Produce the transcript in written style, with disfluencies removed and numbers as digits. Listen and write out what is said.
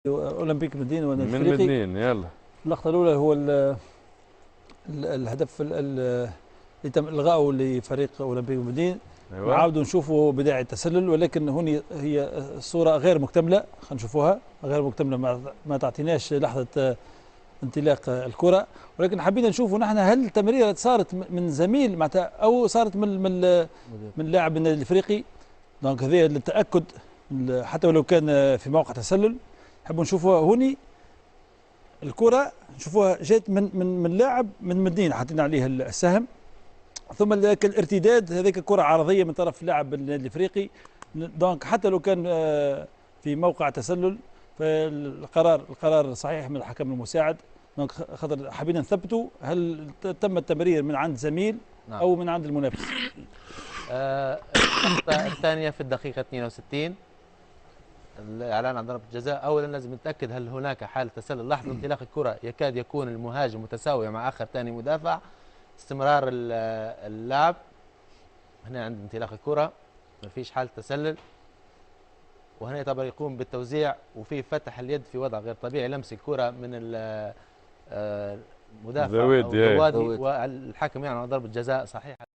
اولمبيك مدينه من والافريقي. مدنين. يلا اللقطه الاولى هو الهدف اللي تم الغائه لفريق اولمبيك مدينه. ايوه نعاودوا نشوفوا بداية التسلل، ولكن هنا هي الصورة غير مكتملة. خلينا نشوفوها غير مكتملة، ما تعطيناش لحظة انطلاق الكرة. ولكن حبينا نشوفوا نحن هل التمريرة صارت من زميل معناتها أو صارت من لاعب من الافريقي. دونك هذا للتأكد، حتى ولو كان في موقع تسلل. نحبوا نشوفوها هوني الكرة، نشوفوها جات من لاعب من مدينة حطينا عليها السهم. ثم الارتداد هذيك كرة عرضية من طرف لاعب النادي الافريقي. دونك حتى لو كان في موقع تسلل، فالقرار صحيح من الحكم المساعد. دونك خاطر حبينا نثبتوا هل تم التمرير من عند زميل او من عند المنافس. اللقطة الثانية في الدقيقة 62 الإعلان عن ضربة جزاء. أولا لازم نتأكد هل هناك حالة تسلل. لحظة انطلاق الكرة يكاد يكون المهاجم متساوي مع آخر ثاني مدافع. استمرار اللعب هنا عند انطلاق الكرة ما فيش حالة تسلل، وهنا يعتبر يقوم بالتوزيع وفي فتح اليد في وضع غير طبيعي، لمس الكرة من المدافع أو الدوادي، والحكم يعني ضربة جزاء صحيحة.